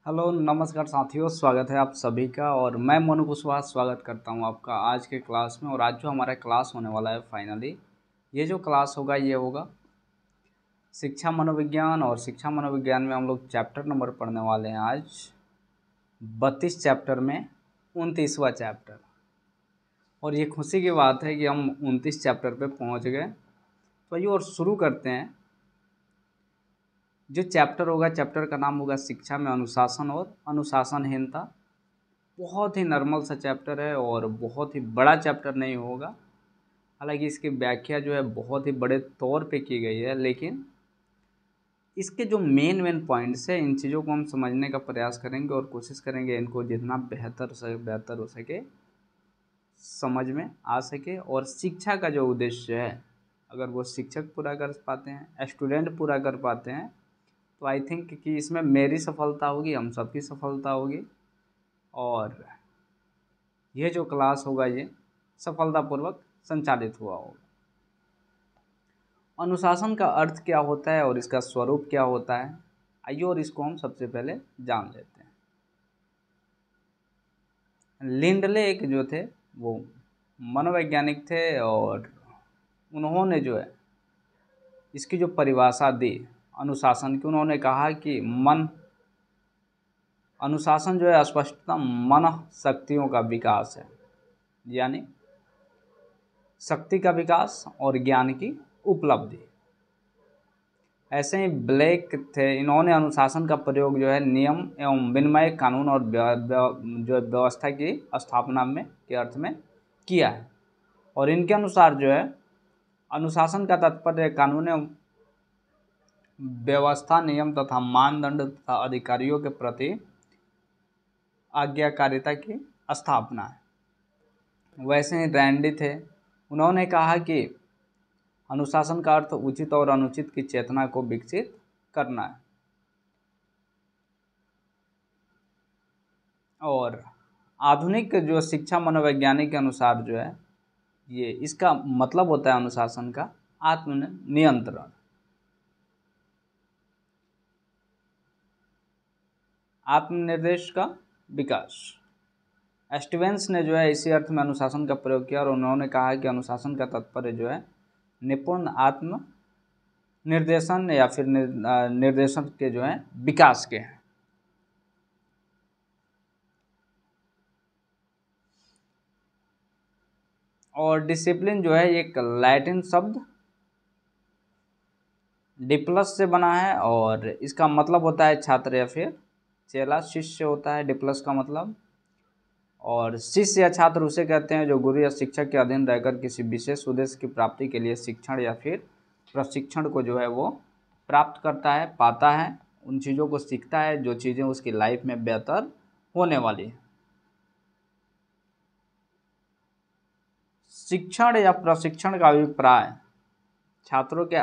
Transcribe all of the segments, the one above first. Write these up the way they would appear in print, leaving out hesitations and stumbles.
Hello नमस्कार साथियों, स्वागत है आप सभी का। और मैं मनु कुशवाहा स्वागत करता हूं आपका आज के क्लास में। और आज जो हमारा क्लास होने वाला है फाइनली, ये जो क्लास होगा ये होगा शिक्षा मनोविज्ञान। और शिक्षा मनोविज्ञान में हम लोग चैप्टर नंबर पढ़ने वाले हैं आज 32 चैप्टर में 29वां चैप्टर। और ये खुशी की बात है कि हम 29 चैप्टर पे पहुंच गए। तो आइए और शुरू करते हैं। जो चैप्टर होगा, चैप्टर का नाम होगा शिक्षा में अनुशासन और अनुशासनहीनता। बहुत ही नॉर्मल सा चैप्टर है और बहुत ही बड़ा चैप्टर नहीं होगा। हालांकि इसकी व्याख्या जो है बहुत ही बड़े तौर पे की गई है, लेकिन इसके जो मेन पॉइंट्स है इन चीज़ों को हम समझने का प्रयास करेंगे और कोशिश करेंगे इनको जितना बेहतर से बेहतर हो सके समझ में आ सके। और शिक्षा का जो उद्देश्य है, अगर वो शिक्षक पूरा कर पाते हैं, स्टूडेंट पूरा कर पाते हैं, तो आई थिंक कि इसमें मेरी सफलता होगी, हम सबकी सफलता होगी। और यह जो क्लास होगा ये सफलतापूर्वक संचालित हुआ होगा। अनुशासन का अर्थ क्या होता है और इसका स्वरूप क्या होता है, आइए और इसको हम सबसे पहले जान लेते हैं। लिंडले एक जो थे वो मनोवैज्ञानिक थे और उन्होंने जो है इसकी जो परिभाषा दी अनुशासन की, उन्होंने कहा कि अनुशासन जो है स्पष्टतः मन शक्तियों का विकास है, यानी शक्ति का विकास और ज्ञान की उपलब्धि। ऐसे ही ब्लैक थे, इन्होंने अनुशासन का प्रयोग जो है नियम एवं विनिमय कानून और जो व्यवस्था की स्थापना में के अर्थ में किया है। और इनके अनुसार जो है अनुशासन का तात्पर्य कानून एवं व्यवस्था, नियम तथा मानदंड तथा अधिकारियों के प्रति आज्ञाकारिता की स्थापना है। वैसे ही रैंडी थे, उन्होंने कहा कि अनुशासन का अर्थ उचित और अनुचित की चेतना को विकसित करना है। और आधुनिक जो शिक्षा मनोवैज्ञानिक के अनुसार जो है ये इसका मतलब होता है अनुशासन का आत्मनियंत्रण, आत्मनिर्देश का विकास। स्टीवेंस ने जो है इसी अर्थ में अनुशासन का प्रयोग किया और उन्होंने कहा कि अनुशासन का तात्पर्य जो है निपुण आत्म निर्देशन या फिर निर्देशन के जो है विकास के हैं। और डिसिप्लिन जो है एक लैटिन शब्द डिप्लस से बना है और इसका मतलब होता है छात्र या फिर चेला, शिष्य होता है डिप्लस का मतलब। और शिष्य या छात्र उसे कहते हैं जो गुरु या शिक्षक के अधीन रहकर किसी विशेष उद्देश्य की प्राप्ति के लिए शिक्षण या फिर प्रशिक्षण को जो है वो प्राप्त करता है, पाता है, उन चीज़ों को सीखता है जो चीज़ें उसकी लाइफ में बेहतर होने वाली है। शिक्षण या प्रशिक्षण का अभिप्राय छात्रों के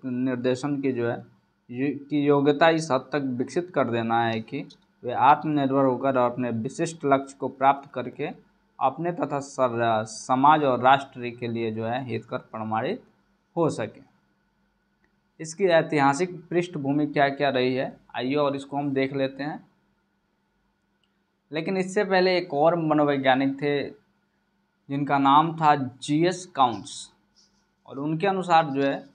निर्देशन की जो है की योग्यता इस हद तक विकसित कर देना है कि वे आत्मनिर्भर होकर और अपने विशिष्ट लक्ष्य को प्राप्त करके अपने तथा समाज और राष्ट्र के लिए जो है हितकर प्रमाणित हो सके। इसकी ऐतिहासिक पृष्ठभूमि क्या क्या रही है आइए और इसको हम देख लेते हैं। लेकिन इससे पहले एक और मनोवैज्ञानिक थे जिनका नाम था जीएस काउंट्स। और उनके अनुसार जो है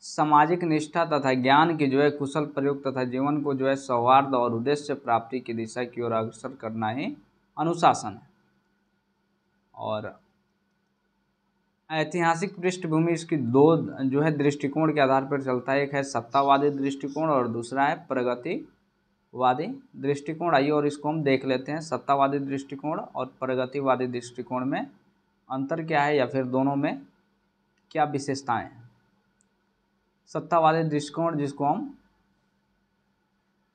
सामाजिक निष्ठा तथा ज्ञान की जो है कुशल प्रयोग तथा जीवन को जो है सौहार्द और उद्देश्य प्राप्ति की दिशा की ओर अग्रसर करना ही अनुशासन है। और ऐतिहासिक पृष्ठभूमि इसकी दो जो है दृष्टिकोण के आधार पर चलता है। एक है सत्तावादी दृष्टिकोण और दूसरा है प्रगतिवादी दृष्टिकोण। आइए और इसको हम देख लेते हैं। सत्तावादी दृष्टिकोण और प्रगतिवादी दृष्टिकोण में अंतर क्या है या फिर दोनों में क्या विशेषताएं हैं। सत्तावादी दृष्टिकोण जिसको हम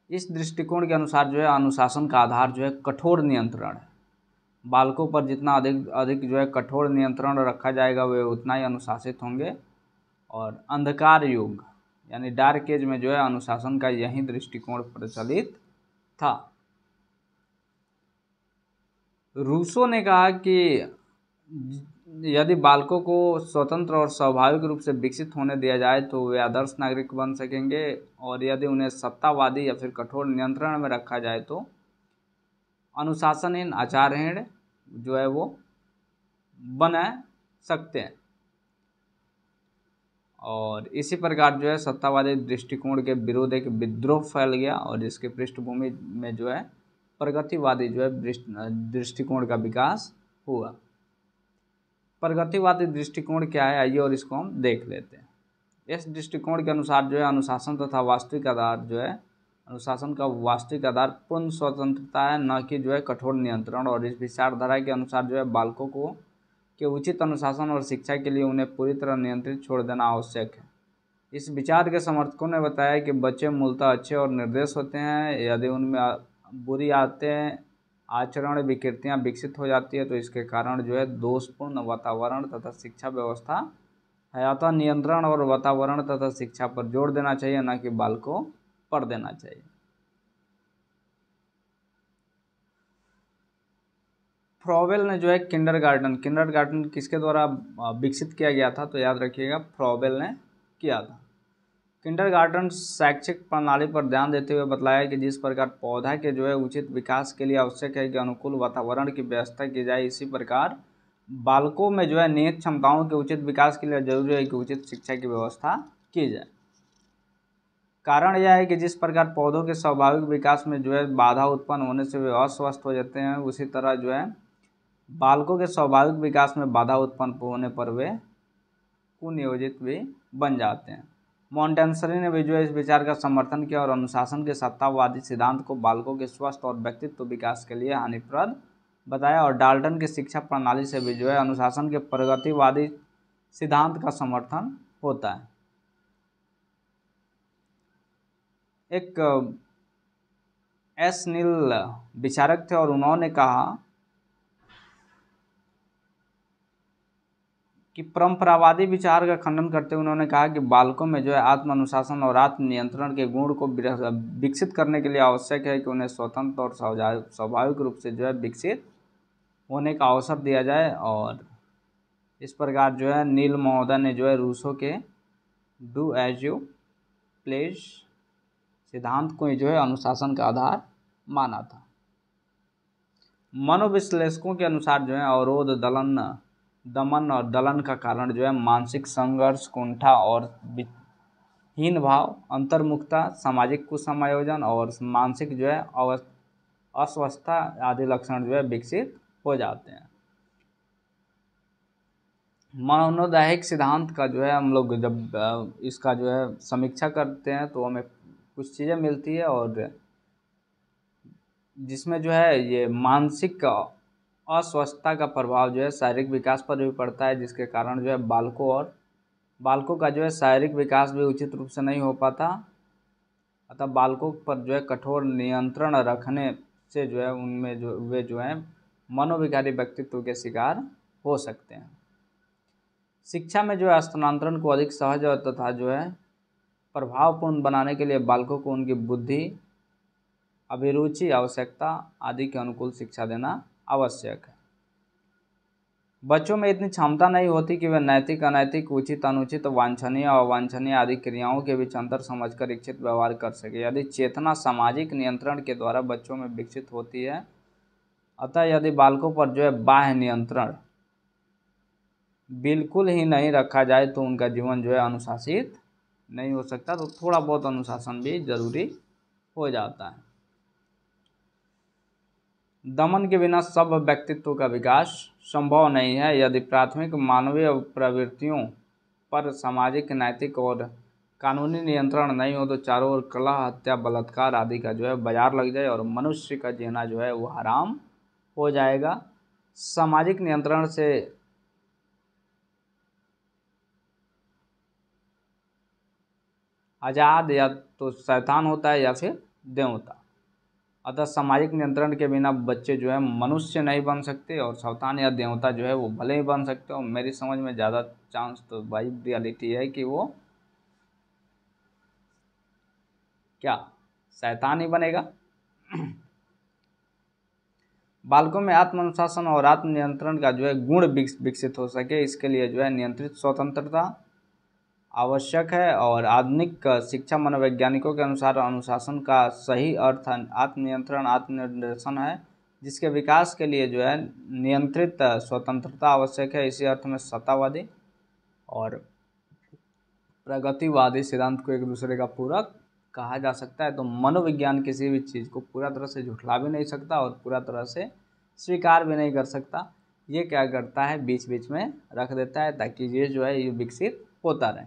इस दृष्टिकोण के अनुसार जो है अनुशासन का आधार जो है कठोर नियंत्रण है। बालकों पर जितना अधिक जो है कठोर नियंत्रण रखा जाएगा वे उतना ही अनुशासित होंगे। और अंधकार युग यानी डार्क एज में जो है अनुशासन का यही दृष्टिकोण प्रचलित था। रूसो ने कहा कि यदि बालकों को स्वतंत्र और स्वाभाविक रूप से विकसित होने दिया जाए तो वे आदर्श नागरिक बन सकेंगे, और यदि उन्हें सत्तावादी या फिर कठोर नियंत्रण में रखा जाए तो अनुशासनहीन आचारहीन जो है वो बन सकते हैं। और इसी प्रकार जो है सत्तावादी दृष्टिकोण के विरोध एक विद्रोह फैल गया, और इसके पृष्ठभूमि में जो है प्रगतिवादी जो है दृष्टिकोण का विकास हुआ। प्रगतिवादी दृष्टिकोण क्या है, आइए और इसको हम देख लेते हैं। इस दृष्टिकोण के अनुसार जो है अनुशासन तथा वास्तविक आधार जो है अनुशासन का वास्तविक आधार पूर्ण स्वतंत्रता है, न कि जो है कठोर नियंत्रण। और इस विचारधारा के अनुसार जो है बालकों को के उचित अनुशासन और शिक्षा के लिए उन्हें पूरी तरह नियंत्रित छोड़ देना आवश्यक है। इस विचार के समर्थकों ने बताया कि बच्चे मूलतः अच्छे और निर्दोष होते हैं। यदि उनमें बुरी आदतें आचरण विकृतियाँ विकसित हो जाती है तो इसके कारण जो है दोषपूर्ण वातावरण तथा शिक्षा व्यवस्था है। अतः नियंत्रण और वातावरण तथा शिक्षा पर जोर देना चाहिए, न कि बालकों पर देना चाहिए। फ्रॉवेल ने जो है किंडरगार्टन किसके द्वारा विकसित किया गया था, तो याद रखिएगा फ्रॉवेल ने किया था। किंडरगार्टन शैक्षिक प्रणाली पर ध्यान देते हुए बतलाया कि जिस प्रकार पौधा के जो है उचित विकास के लिए आवश्यक है कि अनुकूल वातावरण की व्यवस्था की जाए, इसी प्रकार बालकों में जो है निहित क्षमताओं के उचित विकास के लिए जरूरी है कि उचित शिक्षा की व्यवस्था की जाए। कारण यह है कि जिस प्रकार पौधों के स्वाभाविक विकास में जो है बाधा उत्पन्न होने से वे अस्वस्थ हो जाते हैं, उसी तरह जो है बालकों के स्वाभाविक विकास में बाधा उत्पन्न होने पर वे कुनियोजित भी बन जाते हैं। मॉन्टेसरी ने भी जो है इस विचार का समर्थन किया और अनुशासन के सत्तावादी सिद्धांत को बालकों के स्वस्थ और व्यक्तित्व विकास के लिए हानिप्रद बताया। और डाल्टन की शिक्षा प्रणाली से भी जो है अनुशासन के प्रगतिवादी सिद्धांत का समर्थन होता है। एक एस नील विचारक थे और उन्होंने कहा कि परंपरावादी विचार का खंडन करते हुए उन्होंने कहा कि बालकों में जो है आत्म अनुशासन और आत्म नियंत्रण के गुण को विकसित करने के लिए आवश्यक है कि उन्हें स्वतंत्र और स्वाभाविक रूप से जो है विकसित होने का अवसर दिया जाए। और इस प्रकार जो है नील महोदय ने जो है रूसो के डू एज यू प्लीज सिद्धांत को जो है अनुशासन का आधार माना था। मनोविश्लेषकों के अनुसार जो है अवरोध दमन और दलन का कारण जो है मानसिक संघर्ष, कुंठा और हीन भाव, अंतर्मुखता, सामाजिक कुसमायोजन और मानसिक जो है अस्वस्थता आदि लक्षण जो है विकसित हो जाते हैं। मनोदैहिक सिद्धांत का जो है हम लोग जब इसका जो है समीक्षा करते हैं तो हमें कुछ चीज़ें मिलती है, और जिसमें जो है ये मानसिक अस्वस्थता का प्रभाव जो है शारीरिक विकास पर भी पड़ता है, जिसके कारण जो है बालकों का जो है शारीरिक विकास भी उचित रूप से नहीं हो पाता। अतः बालकों पर जो है कठोर नियंत्रण रखने से जो है उनमें जो वे जो है मनोविकारी व्यक्तित्व के शिकार हो सकते हैं। शिक्षा में जो है स्थानांतरण को अधिक सहज और तथा जो है प्रभावपूर्ण बनाने के लिए बालकों को उनकी बुद्धि, अभिरुचि, आवश्यकता आदि के अनुकूल शिक्षा देना आवश्यक है। बच्चों में इतनी क्षमता नहीं होती कि वे नैतिक, अनैतिक, उचित, अनुचित, वांछनीय, अवांछनीय आदि क्रियाओं के बीच अंतर समझकर इच्छित व्यवहार कर सके। यदि चेतना सामाजिक नियंत्रण के द्वारा बच्चों में विकसित होती है, अतः यदि बालकों पर जो है बाह्य नियंत्रण बिल्कुल ही नहीं रखा जाए तो उनका जीवन जो है अनुशासित नहीं हो सकता। तो थोड़ा बहुत अनुशासन भी जरूरी हो जाता है। दमन के बिना सब व्यक्तित्व का विकास संभव नहीं है। यदि प्राथमिक मानवीय प्रवृत्तियों पर सामाजिक, नैतिक और कानूनी नियंत्रण नहीं हो तो चारों ओर कलह, हत्या, बलात्कार आदि का जो है बाजार लग जाए और मनुष्य का जीना जो है वो हराम हो जाएगा। सामाजिक नियंत्रण से आज़ाद या तो शैतान होता है या फिर देवता। अतः सामाजिक नियंत्रण के बिना बच्चे जो है मनुष्य नहीं बन सकते, और शैतान या देवता जो है वो भले ही बन सकते हो। मेरी समझ में ज़्यादा चांस तो भाई रियलिटी है कि वो क्या शैतान ही बनेगा। बालकों में आत्म अनुशासन और आत्म नियंत्रण का जो है गुण विकसित हो सके, इसके लिए जो है नियंत्रित स्वतंत्रता आवश्यक है। और आधुनिक शिक्षा मनोवैज्ञानिकों के अनुसार अनुशासन का सही अर्थ आत्मनियंत्रण आत्मनिर्देशन है, जिसके विकास के लिए जो है नियंत्रित स्वतंत्रता आवश्यक है। इसी अर्थ में सत्तावादी और प्रगतिवादी सिद्धांत को एक दूसरे का पूरक कहा जा सकता है। तो मनोविज्ञान किसी भी चीज़ को पूरा तरह से झुठला भी नहीं सकता और पूरा तरह से स्वीकार भी नहीं कर सकता। ये क्या करता है, बीच बीच में रख देता है ताकि ये जो है ये विकसित होता रहे।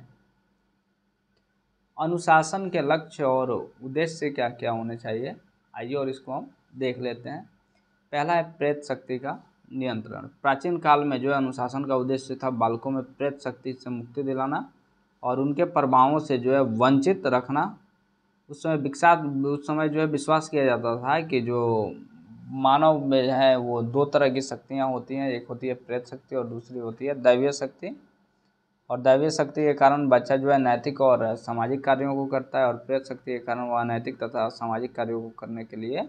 अनुशासन के लक्ष्य और उद्देश्य क्या क्या होने चाहिए, आइए और इसको हम देख लेते हैं। पहला है प्रेत शक्ति का नियंत्रण। प्राचीन काल में जो है अनुशासन का उद्देश्य था बालकों में प्रेत शक्ति से मुक्ति दिलाना और उनके प्रभावों से जो है वंचित रखना। उस समय जो है विश्वास किया जाता था कि जो मानव में है वो दो तरह की शक्तियाँ होती हैं, एक होती है प्रेत शक्ति और दूसरी होती है दैवीय शक्ति। और दैवीय शक्ति के कारण बच्चा जो है नैतिक और सामाजिक कार्यों को करता है और प्रेत शक्ति के कारण वह अनैतिक तथा सामाजिक कार्यों को करने के लिए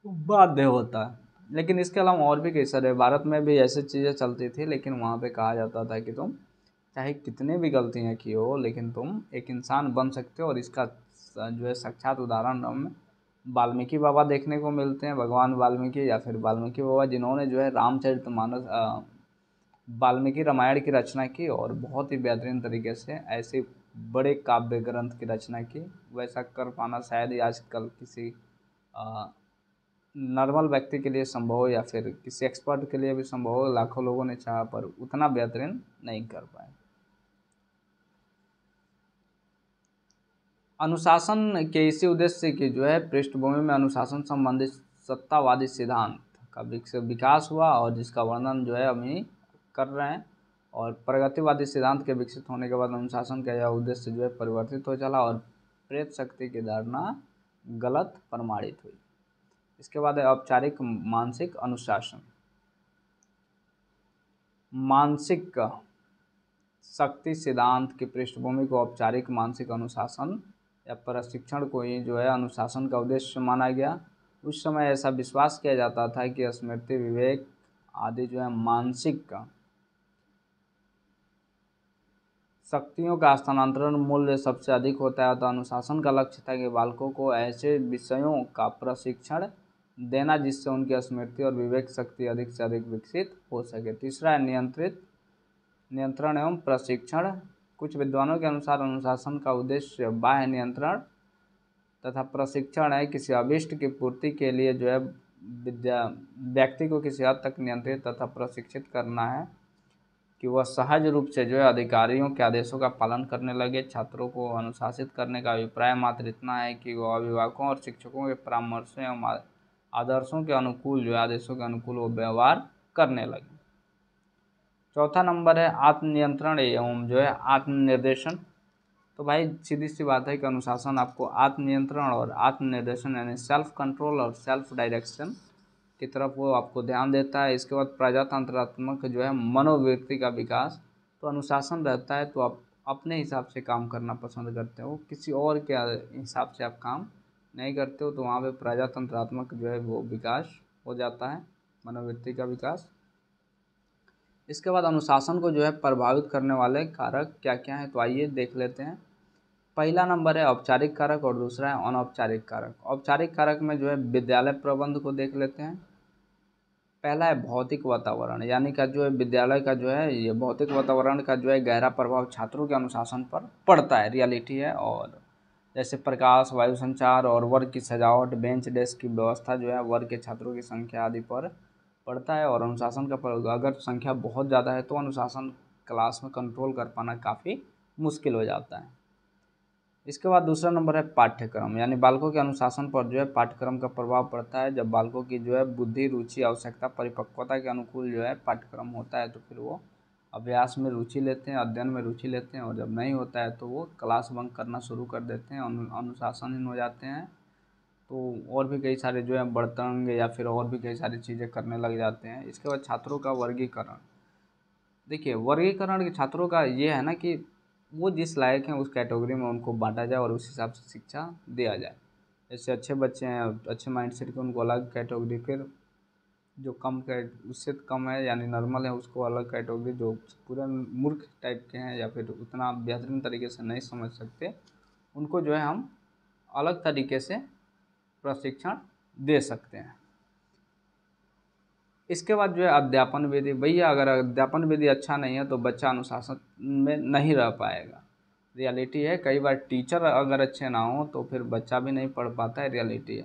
बाध्य होता है। लेकिन इसके अलावा और भी कई सारे भारत में भी ऐसी चीज़ें चलती थी, लेकिन वहाँ पे कहा जाता था कि तुम चाहे कितने भी गलतियाँ की हो लेकिन तुम एक इंसान बन सकते हो। और इसका जो है साक्षात उदाहरण हम वाल्मीकि बाबा देखने को मिलते हैं, भगवान वाल्मीकि या फिर वाल्मीकि बाबा, जिन्होंने जो है रामचरितमानस वाल्मीकि रामायण की रचना की और बहुत ही बेहतरीन तरीके से ऐसे बड़े काव्य ग्रंथ की रचना की। वैसा कर पाना शायद ही आजकल किसी नॉर्मल व्यक्ति के लिए संभव हो या फिर किसी एक्सपर्ट के लिए भी संभव हो। लाखों लोगों ने चाहा पर उतना बेहतरीन नहीं कर पाए। अनुशासन के इसी उद्देश्य की जो है पृष्ठभूमि में अनुशासन संबंधित सत्तावादी सिद्धांत का विकास हुआ और जिसका वर्णन जो है हम ही कर रहे हैं। और प्रगतिवादी सिद्धांत के विकसित होने के बाद अनुशासन का यह उद्देश्य जो है परिवर्तित हो चला और प्रेत शक्ति की धारणा गलत प्रमाणित हुई। इसके बाद है औपचारिक मानसिक अनुशासन। मानसिक शक्ति सिद्धांत की पृष्ठभूमि को औपचारिक मानसिक अनुशासन या प्रशिक्षण को ही जो है अनुशासन का उद्देश्य माना गया। उस समय ऐसा विश्वास किया जाता था कि स्मृति, विवेक आदि जो है मानसिक शक्तियों का स्थानांतरण मूल्य सबसे अधिक होता है। तो अनुशासन का लक्ष्य था कि बालकों को ऐसे विषयों का प्रशिक्षण देना जिससे उनकी स्मृति और विवेक शक्ति अधिक से अधिक विकसित हो सके। तीसरा है नियंत्रण एवं प्रशिक्षण। कुछ विद्वानों के अनुसार अनुशासन का उद्देश्य बाह्य नियंत्रण तथा प्रशिक्षण है। किसी अभिष्ट की पूर्ति के लिए जो है व्यक्ति को किसी हद तक नियंत्रित तथा प्रशिक्षित करना है कि वह सहज रूप से जो है अधिकारियों के आदेशों का पालन करने लगे। छात्रों को अनुशासित करने का अभिप्राय मात्र इतना है कि वह अभिभावकों और शिक्षकों के परामर्शों एवं आदर्शों के अनुकूल जो है आदेशों के अनुकूल वो व्यवहार करने लगे। चौथा नंबर है आत्मनियंत्रण एवं जो है आत्मनिर्देशन। तो भाई सीधी सी बात है कि अनुशासन आपको आत्मनियंत्रण और आत्मनिर्देशन यानी सेल्फ कंट्रोल और सेल्फ डायरेक्शन की तरफ वो आपको ध्यान देता है। इसके बाद प्रजातंत्रात्मक जो है मनोवृत्ति का विकास। तो अनुशासन रहता है तो आप अपने हिसाब से काम करना पसंद करते हो, किसी और के हिसाब से आप काम नहीं करते हो, तो वहाँ पे प्रजातंत्रात्मक जो है वो विकास हो जाता है, मनोवृत्ति का विकास। इसके बाद अनुशासन को जो है प्रभावित करने वाले कारक क्या क्या हैं, तो आइए देख लेते हैं। पहला नंबर है औपचारिक कारक और दूसरा है अनौपचारिक कारक। औपचारिक कारक में जो है विद्यालय प्रबंध को देख लेते हैं। पहला है भौतिक वातावरण, यानी का जो है विद्यालय का जो है ये भौतिक वातावरण का जो है गहरा प्रभाव छात्रों के अनुशासन पर पड़ता है, रियलिटी है। और जैसे प्रकाश, वायु संचार और वर्ग की सजावट, बेंच डेस्क की व्यवस्था जो है वर्ग के छात्रों की संख्या आदि पर पड़ता है। और अनुशासन का अगर संख्या बहुत ज़्यादा है तो अनुशासन क्लास में कंट्रोल कर पाना काफ़ी मुश्किल हो जाता है। इसके बाद दूसरा नंबर है पाठ्यक्रम, यानी बालकों के अनुशासन पर जो है पाठ्यक्रम का प्रभाव पड़ता है। जब बालकों की जो है बुद्धि, रुचि, आवश्यकता, परिपक्वता के अनुकूल जो है पाठ्यक्रम होता है तो फिर वो अभ्यास में रुचि लेते हैं, अध्ययन में रुचि लेते हैं। और जब नहीं होता है तो वो क्लास बंक करना शुरू कर देते हैं, अनुशासनहीन हो जाते हैं। तो और भी कई सारे जो है बड़तंग या फिर और भी कई सारी चीज़ें करने लग जाते हैं। इसके बाद छात्रों का वर्गीकरण। देखिए वर्गीकरण के छात्रों का ये है ना कि वो जिस लायक हैं उस कैटेगरी में उनको बांटा जाए और उस हिसाब से शिक्षा दिया जाए। ऐसे अच्छे बच्चे हैं अच्छे माइंडसेट के उनको अलग कैटेगरी, फिर जो कम उससे कम है यानी नॉर्मल है उसको अलग कैटेगरी, जो पूरा मूर्ख टाइप के हैं या फिर उतना बेहतरीन तरीके से नहीं समझ सकते उनको जो है हम अलग तरीके से प्रशिक्षण दे सकते हैं। इसके बाद जो है अध्यापन विधि, भैया अगर अध्यापन विधि अच्छा नहीं है तो बच्चा अनुशासन में नहीं रह पाएगा। रियलिटी है, कई बार टीचर अगर अच्छे ना हो तो फिर बच्चा भी नहीं पढ़ पाता है, रियलिटी है।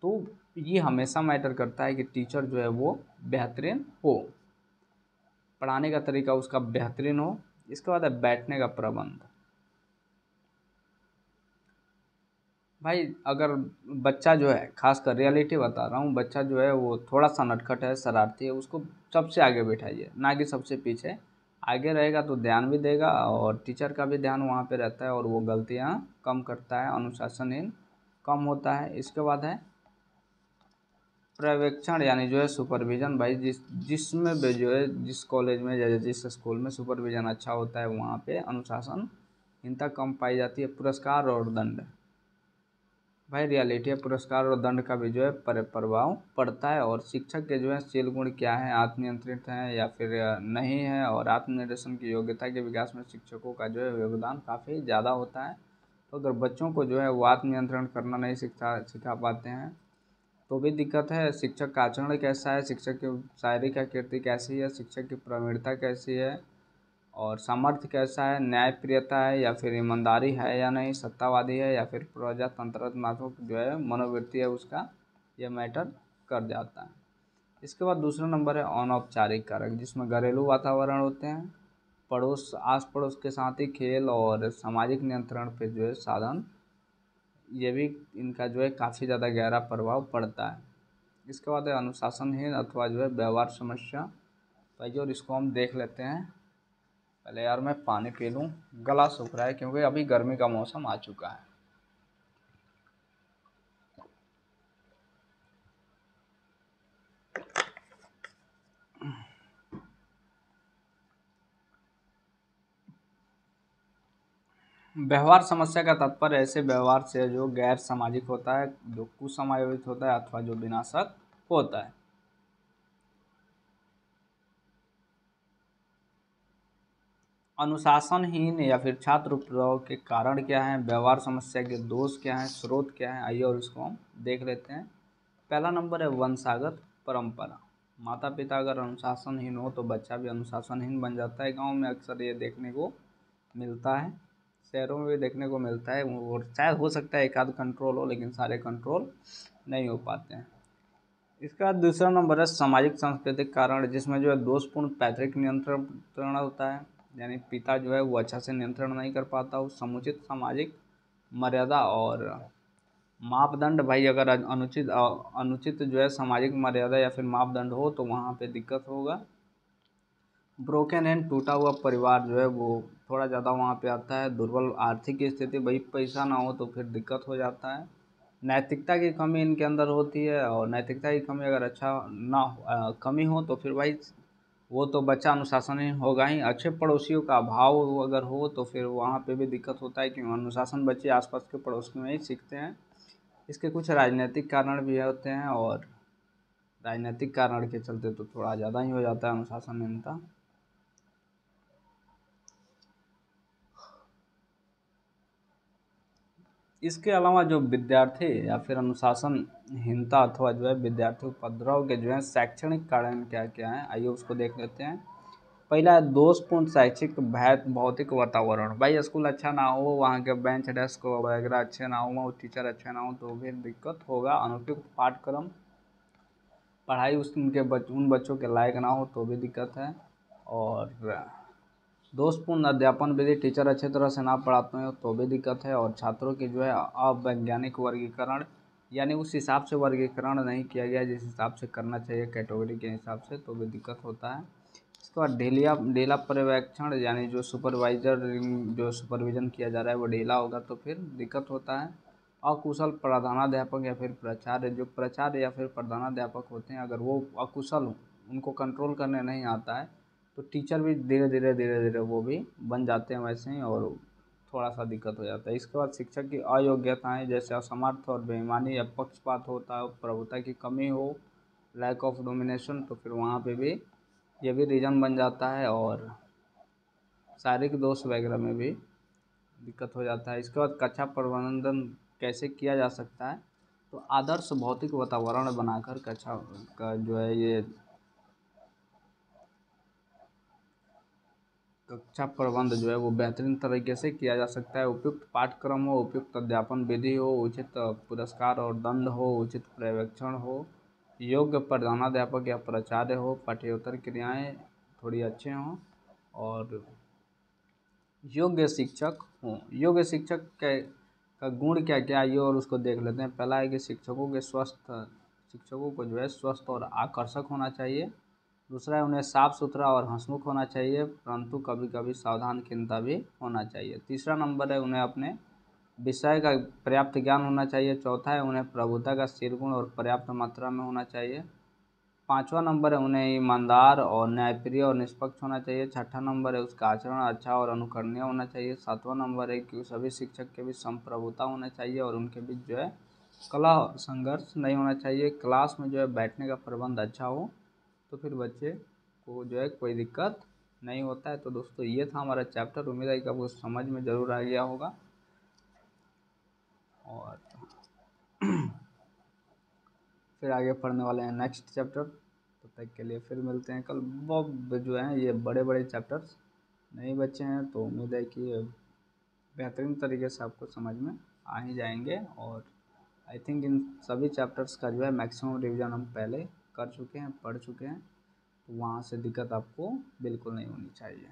तो ये हमेशा मैटर करता है कि टीचर जो है वो बेहतरीन हो, पढ़ाने का तरीका उसका बेहतरीन हो। इसके बाद है बैठने का प्रबंध। भाई अगर बच्चा जो है, खासकर रियलिटी बता रहा हूँ, बच्चा जो है वो थोड़ा सा नटखट है, शरारती है, उसको सबसे आगे बैठाइए, ना कि सबसे पीछे। आगे रहेगा तो ध्यान भी देगा और टीचर का भी ध्यान वहाँ पे रहता है और वो गलतियाँ कम करता है, अनुशासनहीन कम होता है। इसके बाद है पर्यवेक्षण यानी जो है सुपरविज़न। भाई जिसमें भी जो है जिस कॉलेज में या जिस स्कूल में सुपरविज़न अच्छा होता है वहाँ पे अनुशासनहीनता कम पाई जाती है। पुरस्कार और दंड, भाई रियलिटी है, पुरस्कार और दंड का भी जो है प्रभाव पड़ता है। और शिक्षक के जो है शील गुण क्या है, आत्मनियंत्रित हैं या फिर नहीं है, और आत्मनिर्देशन की योग्यता के विकास में शिक्षकों का जो है योगदान काफ़ी ज़्यादा होता है। तो अगर बच्चों को जो है वो आत्मनियंत्रण करना नहीं सिखा पाते हैं तो भी दिक्कत है। शिक्षक का आचरण कैसा है, शिक्षक की शारीरिक कीर्ति कैसी है, शिक्षक की प्रवीणता कैसी है, और सामर्थ्य कैसा है, न्यायप्रियता है या फिर ईमानदारी है या नहीं, सत्तावादी है या फिर प्रजातंत्रात्मक जो है मनोवृत्ति है उसका, यह मैटर कर जाता है। इसके बाद दूसरा नंबर है अनौपचारिक कारक, जिसमें घरेलू वातावरण होते हैं, पड़ोस आस पड़ोस के साथ ही खेल और सामाजिक नियंत्रण पर जो है साधन, ये भी इनका जो है काफ़ी ज़्यादा गहरा प्रभाव पड़ता है। इसके बाद है अनुशासनहीन अथवा जो है व्यवहार समस्या। भाई और इसको हम देख लेते हैं। पहले यार मैं पानी पी लूँ, गला सूख रहा है क्योंकि अभी गर्मी का मौसम आ चुका है। व्यवहार समस्या का तात्पर्य ऐसे व्यवहार से जो गैर सामाजिक होता है, जो कुसमायोजित होता है अथवा जो विनाशक होता है। अनुशासनहीन या फिर छात्र उपद्रव के कारण क्या है, व्यवहार समस्या के दोष क्या हैं, स्रोत क्या है, आइए और इसको हम देख लेते हैं। पहला नंबर है वंशागत परंपरा। माता पिता अगर अनुशासनहीन हो तो बच्चा भी अनुशासनहीन बन जाता है। गांव में अक्सर ये देखने को मिलता है, शहरों में भी देखने को मिलता है, और शायद हो सकता है एक आध कंट्रोल हो लेकिन सारे कंट्रोल नहीं हो पाते हैं। इसका दूसरा नंबर है सामाजिक सांस्कृतिक कारण, जिसमें जो है दोषपूर्ण पैतृक नियंत्रण होता है, यानी पिता जो है वो अच्छा से नियंत्रण नहीं कर पाता हो। समुचित सामाजिक मर्यादा और मापदंड, भाई अगर अनुचित जो है सामाजिक मर्यादा या फिर मापदंड हो तो वहाँ पे दिक्कत होगा। ब्रोकन एंड टूटा हुआ परिवार जो है वो थोड़ा ज़्यादा वहाँ पे आता है। दुर्बल आर्थिक स्थिति, भाई पैसा ना हो तो फिर दिक्कत हो जाता है। नैतिकता की कमी इनके अंदर होती है, और नैतिकता की कमी अगर कमी हो तो फिर भाई वो तो बच्चा अनुशासनहीन होगा ही। अच्छे पड़ोसियों का अभाव अगर हो तो फिर वहाँ पे भी दिक्कत होता है, क्योंकि अनुशासन बच्चे आसपास के पड़ोस में ही सीखते हैं। इसके कुछ राजनीतिक कारण भी होते हैं, और राजनीतिक कारण के चलते तो थोड़ा ज़्यादा ही हो जाता है अनुशासनहीनता। इसके अलावा जो विद्यार्थी या फिर अनुशासनहीनता अथवा जो है विद्यार्थी उपद्रव के जो है शैक्षणिक कारण क्या क्या हैं, आइए उसको देख लेते हैं। पहला है दोषपूर्ण शैक्षिक भौतिक वातावरण। भाई स्कूल अच्छा ना हो, वहाँ के बेंच डेस्क वगैरह अच्छे ना हो, टीचर अच्छे ना हो तो फिर दिक्कत होगा। अनुपयुक्त पाठ्यक्रम, पढ़ाई उन बच्चों के लायक ना हो तो भी दिक्कत है। और दोषपूर्ण अध्यापन विधि, टीचर अच्छे तरह से ना पढ़ाते हैं तो भी दिक्कत है। और छात्रों की जो है अवैज्ञानिक वर्गीकरण, यानी उस हिसाब से वर्गीकरण नहीं किया गया जिस हिसाब से करना चाहिए कैटेगरी के हिसाब से, तो भी दिक्कत होता है। इसके बाद ढीला पर्यवेक्षण, यानी जो सुपरविज़न किया जा रहा है वो ढीला होगा तो फिर दिक्कत होता है। अकुशल प्रधानाध्यापक या फिर प्राचार्य, जो प्राचार्य या फिर प्रधानाध्यापक होते हैं अगर वो अकुशल हों, उनको कंट्रोल करने नहीं आता है तो टीचर भी धीरे धीरे वो भी बन जाते हैं वैसे ही, और थोड़ा सा दिक्कत हो जाता है। इसके बाद शिक्षक की अयोग्यताएं, जैसे असमर्थ और बेईमानी या पक्षपात होता हो, प्रभुता की कमी हो, लैक ऑफ डोमिनेशन, तो फिर वहाँ पे भी ये भी रीज़न बन जाता है। और शारीरिक दोष वगैरह में भी दिक्कत हो जाता है। इसके बाद कक्षा प्रबंधन कैसे किया जा सकता है, तो आदर्श भौतिक वातावरण बनाकर कक्षा का जो है ये कक्षा प्रबंध जो है वो बेहतरीन तरीके से किया जा सकता है। उपयुक्त पाठ्यक्रम हो, उपयुक्त अध्यापन विधि हो, उचित पुरस्कार और दंड हो, उचित पर्यवेक्षण हो, योग्य प्रधानाध्यापक या प्राचार्य हो, पाठ्येतर क्रियाएं थोड़ी अच्छे हों और योग्य शिक्षक हों। योग्य शिक्षक का गुण क्या क्या है और उसको देख लेते हैं। पहला है कि शिक्षकों को जो है स्वस्थ और आकर्षक होना चाहिए। दूसरा है उन्हें साफ सुथरा और हंसमुख होना चाहिए, परंतु कभी कभी सावधान खिन्नता भी होना चाहिए। तीसरा नंबर है उन्हें अपने विषय का पर्याप्त ज्ञान होना चाहिए। चौथा है उन्हें प्रभुता का शीलगुण और पर्याप्त मात्रा में होना चाहिए। पाँचवा नंबर है उन्हें ईमानदार और न्यायप्रिय और निष्पक्ष होना चाहिए। छठा नंबर है उसका आचरण अच्छा और अनुकरणीय होना चाहिए। सातवां नंबर है कि सभी शिक्षक के बीच संप्रभुता होना चाहिए और उनके बीच जो है कलह और संघर्ष नहीं होना चाहिए। क्लास में जो है बैठने का प्रबंध अच्छा हो तो फिर बच्चे को जो है कोई दिक्कत नहीं होता है। तो दोस्तों ये था हमारा चैप्टर, उम्मीद है कि आपको समझ में ज़रूर आ गया होगा। और फिर आगे पढ़ने वाले हैं नेक्स्ट चैप्टर। तब तक के लिए फिर मिलते हैं कल। बहुत जो हैं ये बड़े बड़े चैप्टर्स नहीं बचे हैं, तो उम्मीद है कि बेहतरीन तरीके से आपको समझ में आ ही जाएंगे। और आई थिंक इन सभी चैप्टर्स का जो है मैक्सिमम रिवीजन हम पहले कर चुके हैं, पढ़ चुके हैं, तो वहाँ से दिक्कत आपको बिल्कुल नहीं होनी चाहिए।